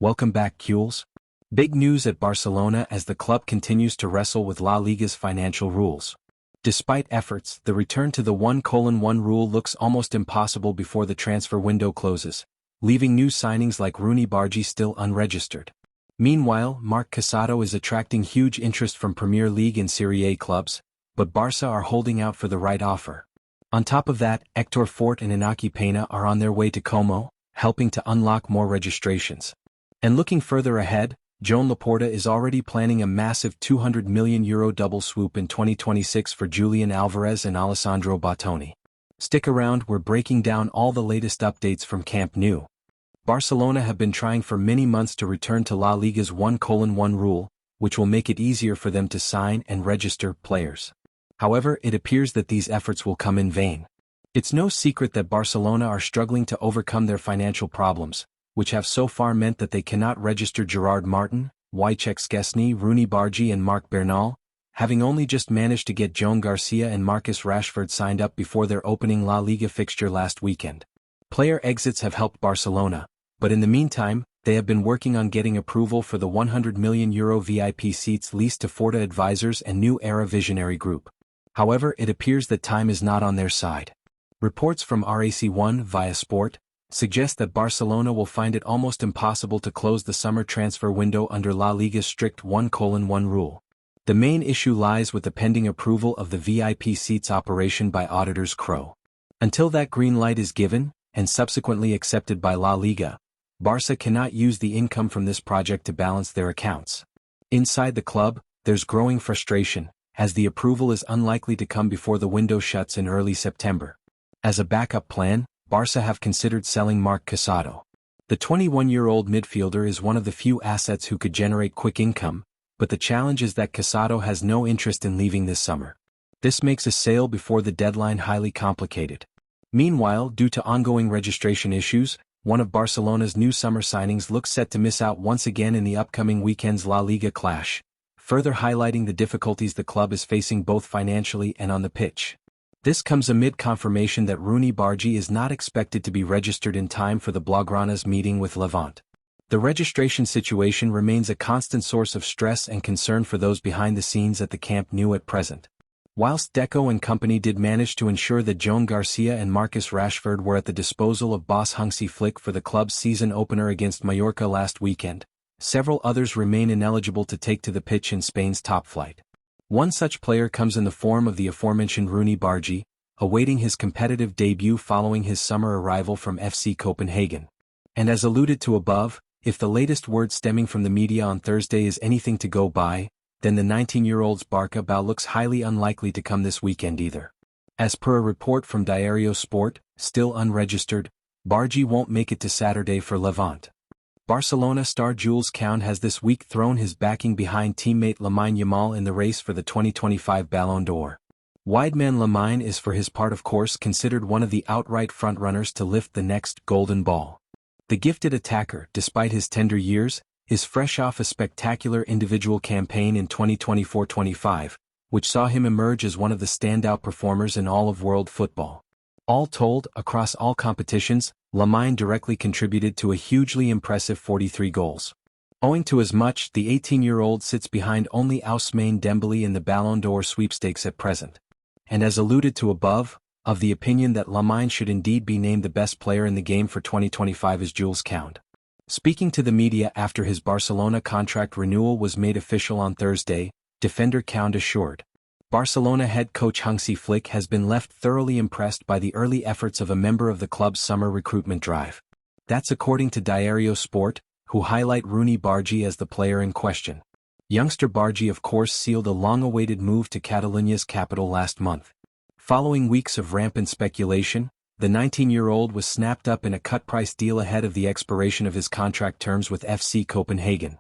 Welcome back, Cules. Big news at Barcelona as the club continues to wrestle with La Liga's financial rules. Despite efforts, the return to the 1:1 rule looks almost impossible before the transfer window closes, leaving new signings like Roony Bardghji still unregistered. Meanwhile, Marc Casadó is attracting huge interest from Premier League and Serie clubs, but Barça are holding out for the right offer. On top of that, Héctor and Iñaki Peña are on their way to Como, helping to unlock more registrations. And looking further ahead, Joan Laporta is already planning a massive €200 million double swoop in 2026 for Julián Álvarez and Alessandro Bastoni. Stick around, we're breaking down all the latest updates from Camp Nou. Barcelona have been trying for many months to return to La Liga's 1:1 rule, which will make it easier for them to sign and register players. However, it appears that these efforts will come in vain. It's no secret that Barcelona are struggling to overcome their financial problems, which have so far meant that they cannot register Gerard Martin, Wojciech Szczesny, Roony Bardghji and Marc Bernal, having only just managed to get Joan Garcia and Marcus Rashford signed up before their opening La Liga fixture last weekend. Player exits have helped Barcelona, but in the meantime, they have been working on getting approval for the €100 million VIP seats leased to Forta Advisors and New Era Visionary Group. However, it appears that time is not on their side. Reports from RAC1 via Sport suggest that Barcelona will find it almost impossible to close the summer transfer window under La Liga's strict 1:1 rule. The main issue lies with the pending approval of the VIP seats operation by auditors Crow. Until that green light is given, and subsequently accepted by La Liga, Barça cannot use the income from this project to balance their accounts. Inside the club, there's growing frustration, as the approval is unlikely to come before the window shuts in early September. As a backup plan, Barça have considered selling Marc Casadó. The 21-year-old midfielder is one of the few assets who could generate quick income, but the challenge is that Casadó has no interest in leaving this summer. This makes a sale before the deadline highly complicated. Meanwhile, due to ongoing registration issues, one of Barcelona's new summer signings looks set to miss out once again in the upcoming weekend's La Liga clash, further highlighting the difficulties the club is facing both financially and on the pitch. This comes amid confirmation that Roony Bardghji is not expected to be registered in time for the Blaugrana's meeting with Levante. The registration situation remains a constant source of stress and concern for those behind the scenes at the Camp Nou at present. Whilst Deco and company did manage to ensure that Joan Garcia and Marcus Rashford were at the disposal of boss Hansi Flick for the club's season opener against Mallorca last weekend, several others remain ineligible to take to the pitch in Spain's top flight. One such player comes in the form of the aforementioned Roony Bardghji, awaiting his competitive debut following his summer arrival from FC Copenhagen. And as alluded to above, if the latest word stemming from the media on Thursday is anything to go by, then the 19-year-old's Barca bout looks highly unlikely to come this weekend either. As per a report from Diario Sport, still unregistered, Bardghji won't make it to Saturday for Levante. Barcelona star Jules Koundé has this week thrown his backing behind teammate Lamine Yamal in the race for the 2025 Ballon d'Or. Wideman Lamine is for his part of course considered one of the outright frontrunners to lift the next golden ball. The gifted attacker, despite his tender years, is fresh off a spectacular individual campaign in 2024-25, which saw him emerge as one of the standout performers in all of world football. All told, across all competitions, Lamine directly contributed to a hugely impressive 43 goals. Owing to as much, the 18-year-old sits behind only Ousmane Dembélé in the Ballon d'Or sweepstakes at present. And as alluded to above, of the opinion that Lamine should indeed be named the best player in the game for 2025 is Jules Koundé. Speaking to the media after his Barcelona contract renewal was made official on Thursday, defender Koundé assured, Barcelona head coach Hansi Flick has been left thoroughly impressed by the early efforts of a member of the club's summer recruitment drive. That's according to Diario Sport, who highlight Roony Bardghji as the player in question. Youngster Bardghji of course sealed a long-awaited move to Catalonia's capital last month. Following weeks of rampant speculation, the 19-year-old was snapped up in a cut-price deal ahead of the expiration of his contract terms with FC Copenhagen.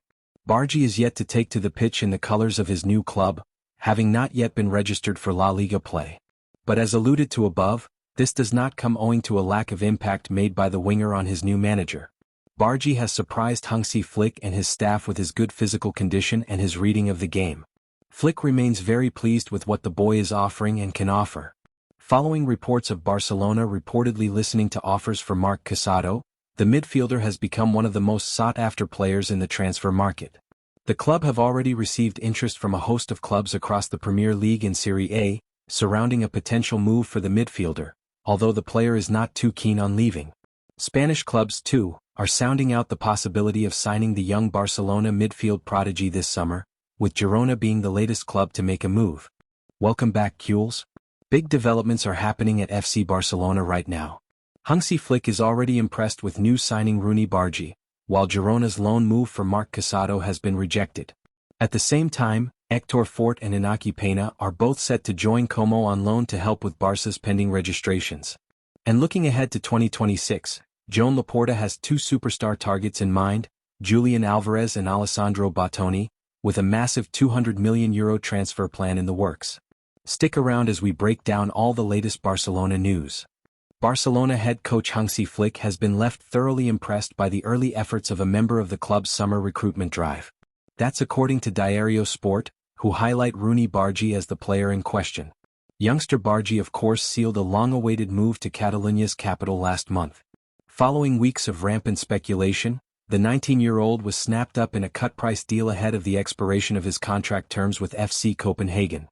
Bardghji is yet to take to the pitch in the colors of his new club, having not yet been registered for La Liga play. But as alluded to above, this does not come owing to a lack of impact made by the winger on his new manager. Bardghji has surprised Hansi Flick and his staff with his good physical condition and his reading of the game. Flick remains very pleased with what the boy is offering and can offer. Following reports of Barcelona reportedly listening to offers for Marc Casadó, the midfielder has become one of the most sought-after players in the transfer market. The club have already received interest from a host of clubs across the Premier League and Serie A, surrounding a potential move for the midfielder, although the player is not too keen on leaving. Spanish clubs, too, are sounding out the possibility of signing the young Barcelona midfield prodigy this summer, with Girona being the latest club to make a move. Welcome back, Cules. Big developments are happening at FC Barcelona right now. Hansi Flick is already impressed with new signing Roony Bardghji, while Girona's loan move for Marc Casadó has been rejected. At the same time, Héctor and Iñaki Peña are both set to join Como on loan to help with Barca's pending registrations. And looking ahead to 2026, Joan Laporta has two superstar targets in mind, Julián Álvarez and Alessandro Bastoni, with a massive €200 million transfer plan in the works. Stick around as we break down all the latest Barcelona news. Barcelona head coach Hansi Flick has been left thoroughly impressed by the early efforts of a member of the club's summer recruitment drive. That's according to Diario Sport, who highlight Roony Bardghji as the player in question. Youngster Bardghji of course sealed a long-awaited move to Catalonia's capital last month. Following weeks of rampant speculation, the 19-year-old was snapped up in a cut-price deal ahead of the expiration of his contract terms with FC Copenhagen.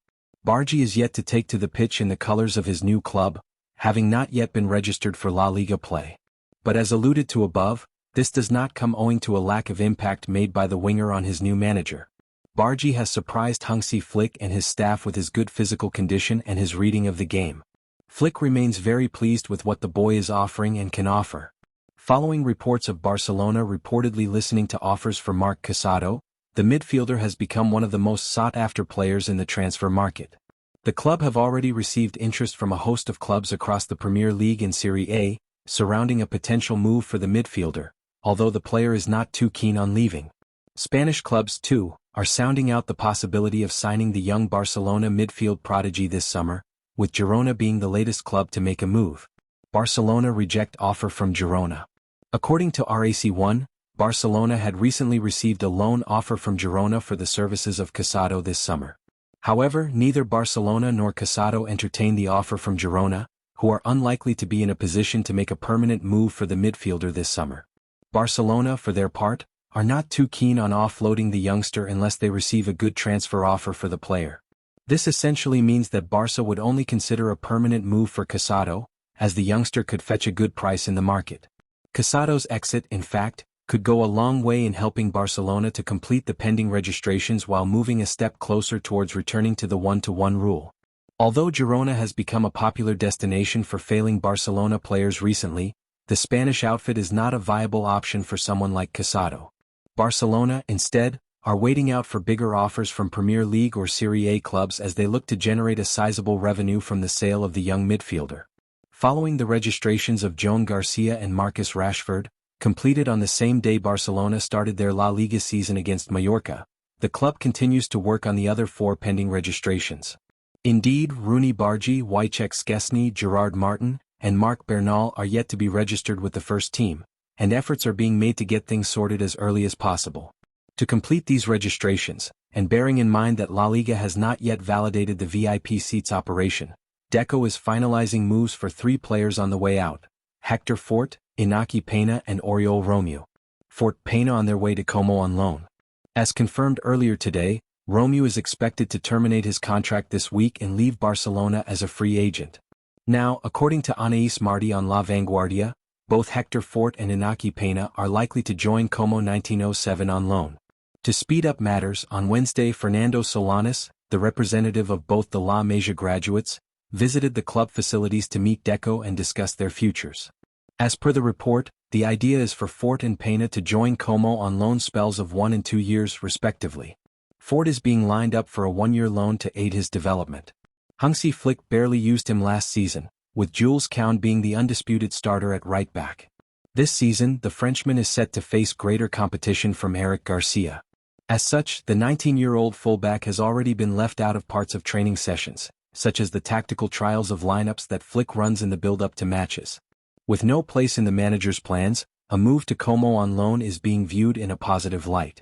Bardghji is yet to take to the pitch in the colors of his new club, having not yet been registered for La Liga play. But as alluded to above, this does not come owing to a lack of impact made by the winger on his new manager. Bardghji has surprised Hansi Flick and his staff with his good physical condition and his reading of the game. Flick remains very pleased with what the boy is offering and can offer. Following reports of Barcelona reportedly listening to offers for Marc Casadó, the midfielder has become one of the most sought-after players in the transfer market. The club have already received interest from a host of clubs across the Premier League and Serie A, surrounding a potential move for the midfielder, although the player is not too keen on leaving. Spanish clubs, too, are sounding out the possibility of signing the young Barcelona midfield prodigy this summer, with Girona being the latest club to make a move. Barcelona reject offer from Girona. According to RAC1, Barcelona had recently received a loan offer from Girona for the services of Casadó this summer. However, neither Barcelona nor Casadó entertained the offer from Girona, who are unlikely to be in a position to make a permanent move for the midfielder this summer. Barcelona, for their part, are not too keen on offloading the youngster unless they receive a good transfer offer for the player. This essentially means that Barca would only consider a permanent move for Casadó, as the youngster could fetch a good price in the market. Casadó's exit, in fact, could go a long way in helping Barcelona to complete the pending registrations while moving a step closer towards returning to the 1-to-1 rule. Although Girona has become a popular destination for failing Barcelona players recently, the Spanish outfit is not a viable option for someone like Casadó. Barcelona, instead, are waiting out for bigger offers from Premier League or Serie A clubs as they look to generate a sizable revenue from the sale of the young midfielder. Following the registrations of Joan Garcia and Marcus Rashford, completed on the same day Barcelona started their La Liga season against Mallorca, the club continues to work on the other 4 pending registrations. Indeed, Roony Bardghji, Wojciech Szczesny, Gerard Martin, and Marc Bernal are yet to be registered with the first team, and efforts are being made to get things sorted as early as possible. To complete these registrations, and bearing in mind that La Liga has not yet validated the VIP seats operation, Deco is finalizing moves for 3 players on the way out: Héctor, Iñaki Peña and Oriol Romeu. Peña on their way to Como on loan. As confirmed earlier today, Romeu is expected to terminate his contract this week and leave Barcelona as a free agent. Now, according to Anaïs Martí on La Vanguardia, both Héctor and Iñaki Peña are likely to join Como 1907 on loan. To speed up matters, on Wednesday Fernando Solanas, the representative of both the La Masia graduates, visited the club facilities to meet Deco and discuss their futures. As per the report, the idea is for and Peña to join Como on loan spells of 1 and 2 years respectively. Is being lined up for a 1-year loan to aid his development. Hansi Flick barely used him last season, with Jules Koundé being the undisputed starter at right back. This season, the Frenchman is set to face greater competition from Eric Garcia. As such, the 19-year-old fullback has already been left out of parts of training sessions, such as the tactical trials of lineups that Flick runs in the build-up to matches. With no place in the manager's plans, a move to Como on loan is being viewed in a positive light.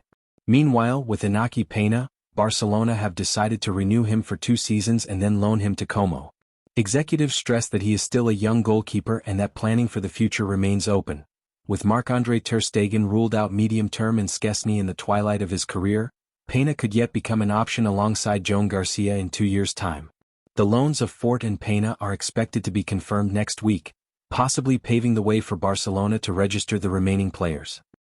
Meanwhile, with Iñaki Peña, Barcelona have decided to renew him for 2 seasons and then loan him to Como. Executives stress that he is still a young goalkeeper and that planning for the future remains open, With Marc-Andre ter Stegen ruled out medium-term and Szczesny in the twilight of his career, Peña could yet become an option alongside Joan Garcia in 2 years' time. The loans of Fort and Peña are expected to be confirmed next week, possibly paving the way for Barcelona to register the remaining players.